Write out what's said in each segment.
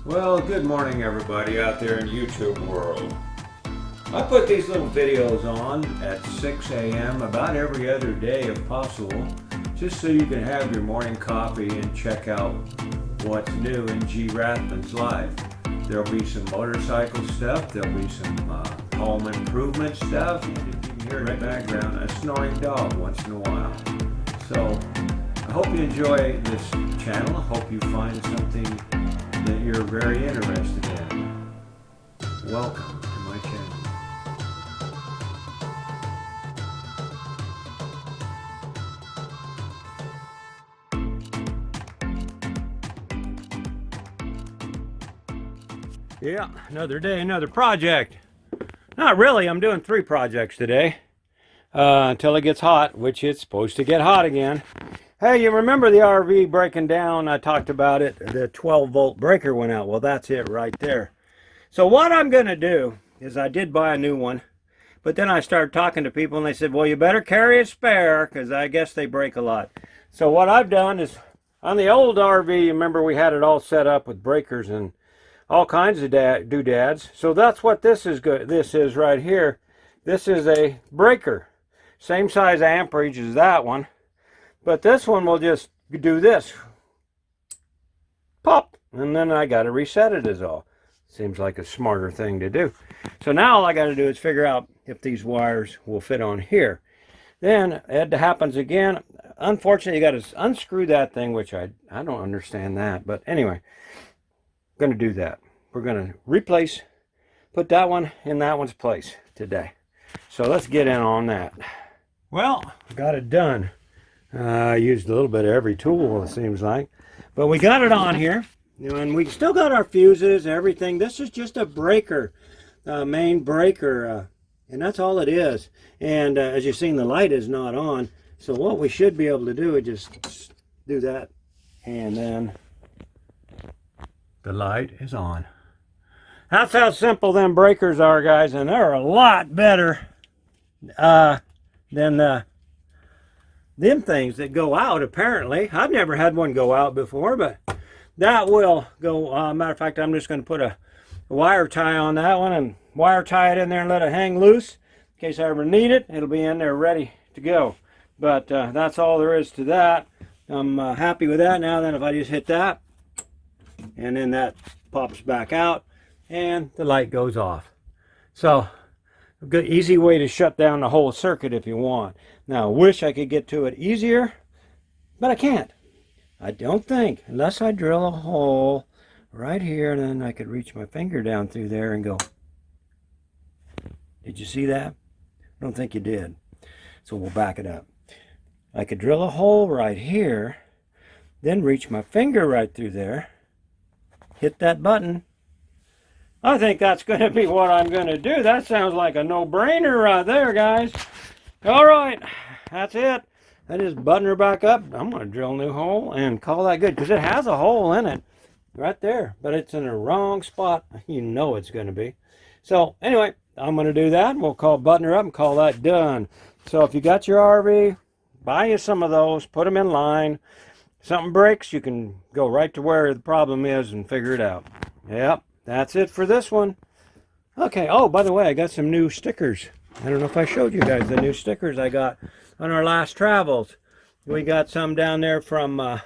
Well, good morning everybody out there in YouTube world. I put these little videos on at 6 a.m. about every other day if possible, just so you can have your morning coffee and check out what's new in G RAThbun's life. There'll be some motorcycle stuff, there'll be some home improvement stuff, and you can hear in the background a snoring dog once in a while. So I hope you enjoy this channel. I hope you find something that you're very interested in. Welcome to my channel. Yeah, another day, another project. Not really, I'm doing 3 projects today until it gets hot, which it's supposed to get hot again. Hey, you remember the RV breaking down? I talked about it. The 12-volt breaker went out. Well, that's it right there. So what I'm going to do is I did buy a new one, but then I started talking to people and they said, well, you better carry a spare because I guess they break a lot. So what I've done is on the old RV, you remember we had it all set up with breakers and all kinds of doodads. So that's what this is right here. This is a breaker. Same size amperage as that one. But this one will just do this. Pop. And then I got to reset it is all. Seems like a smarter thing to do. So now all I got to do is figure out if these wires will fit on here. Then it happens again. Unfortunately, you got to unscrew that thing, which I don't understand that. But anyway, I'm going to do that. We're going to replace, put that one in that one's place today. So let's get in on that. Well, got it done. I used a little bit of every tool, it seems like. But we got it on here. And we still got our fuses and everything. This is just a breaker, main breaker. And that's all it is. And as you've seen, the light is not on. So what we should be able to do is just do that. And then the light is on. That's how simple them breakers are, guys. And they're a lot better than them things that go out, apparently. I've never had one go out before, but that will go. Matter of fact, I'm just going to put a wire tie on that one and wire tie it in there and let it hang loose. In case I ever need it, it'll be in there ready to go. But that's all there is to that. I'm happy with that now. Then if I just hit that, and then that pops back out, and the light goes off. So, a good easy way to shut down the whole circuit if you want. Now, I wish I could get to it easier, but I can't. I don't think, unless I drill a hole right here, and then I could reach my finger down through there and go. Did you see that? I don't think you did. So we'll back it up. I could drill a hole right here, then reach my finger right through there, hit that button. I think that's going to be what I'm going to do. That sounds like a no-brainer right there, guys. All right, that's it. I just button her back up. I'm going to drill a new hole and call that good, because it has a hole in it right there, but it's in the wrong spot. You know it's going to be. So anyway, I'm going to do that, and we'll button her up and call that done. So if you got your RV, buy you some of those, put them in line. Something breaks, you can go right to where the problem is and figure it out. Yep, that's it for this one. Okay, oh, by the way, I got some new stickers. I don't know if I showed you guys the new stickers I got on our last travels. We got some down there from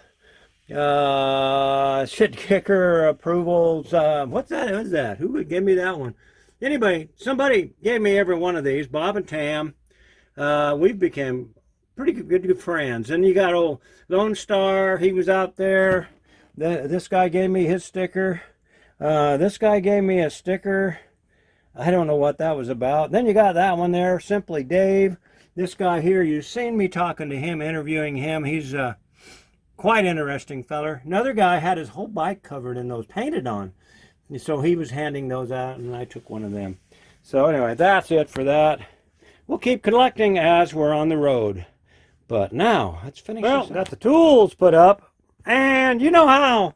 Shit Kicker Approvals. What's that? Who's that? Who would give me that one? Anyway, somebody gave me every one of these. Bob and Tam. We've become pretty good friends. And you got old Lone Star. He was out there. This guy gave me his sticker. This guy gave me a sticker. I don't know what that was about. Then you got that one there, Simply Dave. This guy here, you've seen me talking to him, interviewing him. He's quite interesting feller. Another guy had his whole bike covered in those, painted on. So he was handing those out, and I took one of them. So anyway, that's it for that. We'll keep collecting as we're on the road. But now, let's finish this. Got the tools put up. And you know how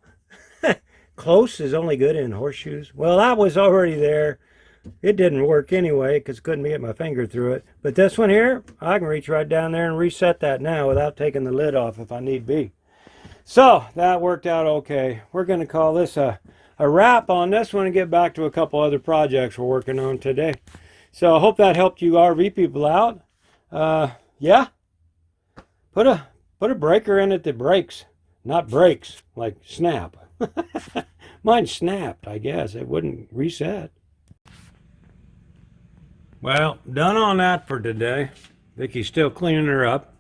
close is only good in horseshoes? Well, that was already there. It didn't work anyway because couldn't get my finger through it. But this one here, I can reach right down there and reset that now without taking the lid off if I need be. So that worked out okay. We're going to call this a a wrap on this one and get back to a couple other projects we're working on today. So I hope that helped you RV people out. Yeah, put a breaker in it that breaks, not breaks, like snap. Mine snapped, I guess. It wouldn't reset. Well, done on that for today. Vicky's still cleaning her up.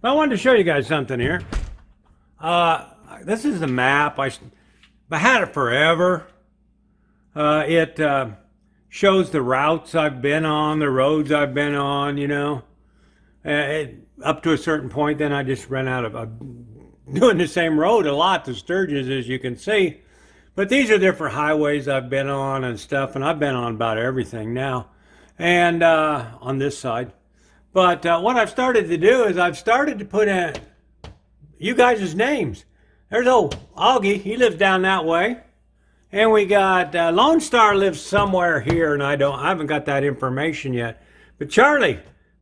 But I wanted to show you guys something here. This is the map. I had it forever. It shows the routes I've been on, the roads I've been on, you know. Up to a certain point, then I just ran out of doing the same road a lot to Sturgis, as you can see. But these are different highways I've been on and stuff, and I've been on about everything now. And on this side. But what I've started to do is I've started to put in you guys' names. There's old Augie, he lives down that way. And we got Lone Star lives somewhere here, and I haven't got that information yet. But Charlie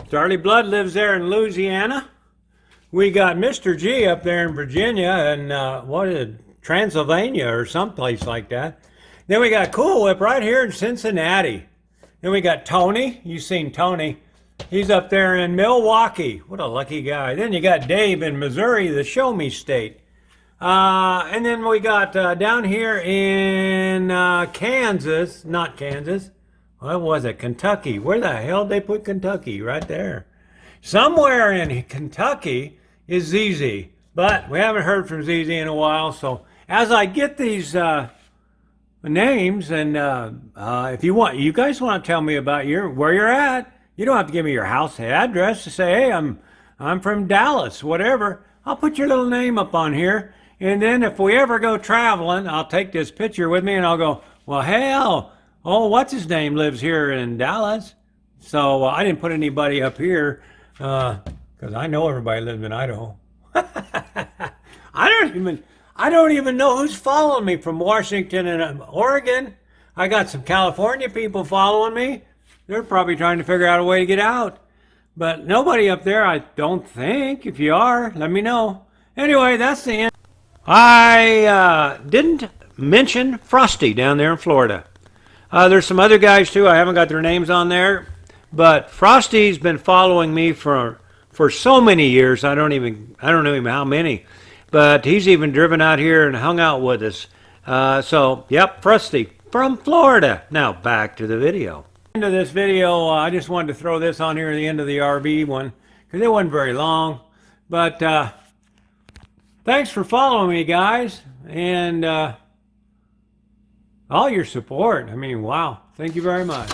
Blood lives there in Louisiana. We got Mr. G up there in Virginia, and what is it, Transylvania or someplace like that. Then we got Cool Whip right here in Cincinnati. Then we got Tony. You've seen Tony. He's up there in Milwaukee. What a lucky guy. Then you got Dave in Missouri, the Show Me State. And then we got down here in Kansas, not Kansas. What was it? Kentucky. Where the hell did they put Kentucky? Right there. Somewhere in Kentucky is ZZ. But we haven't heard from ZZ in a while. So as I get these names, and if you guys want to tell me about where you're at, you don't have to give me your house address to say, hey, I'm from Dallas, whatever. I'll put your little name up on here, and then if we ever go traveling, I'll take this picture with me and I'll go, well, hell, what's his name lives here in Dallas. So I didn't put anybody up here because I know everybody lives in Idaho. I don't even know who's following me from Washington and Oregon. I got some California people following me. They're probably trying to figure out a way to get out. But nobody up there, I don't think. If you are, let me know. Anyway, that's the end. I didn't mention Frosty down there in Florida. There's some other guys too. I haven't got their names on there. But Frosty's been following me for so many years. I don't know even how many. But he's even driven out here and hung out with us. So, yep, Frosty from Florida. Now, back to the video. End of this video, I just wanted to throw this on here at the end of the RV one, because it wasn't very long. But thanks for following me, guys, and all your support. I mean, wow. Thank you very much.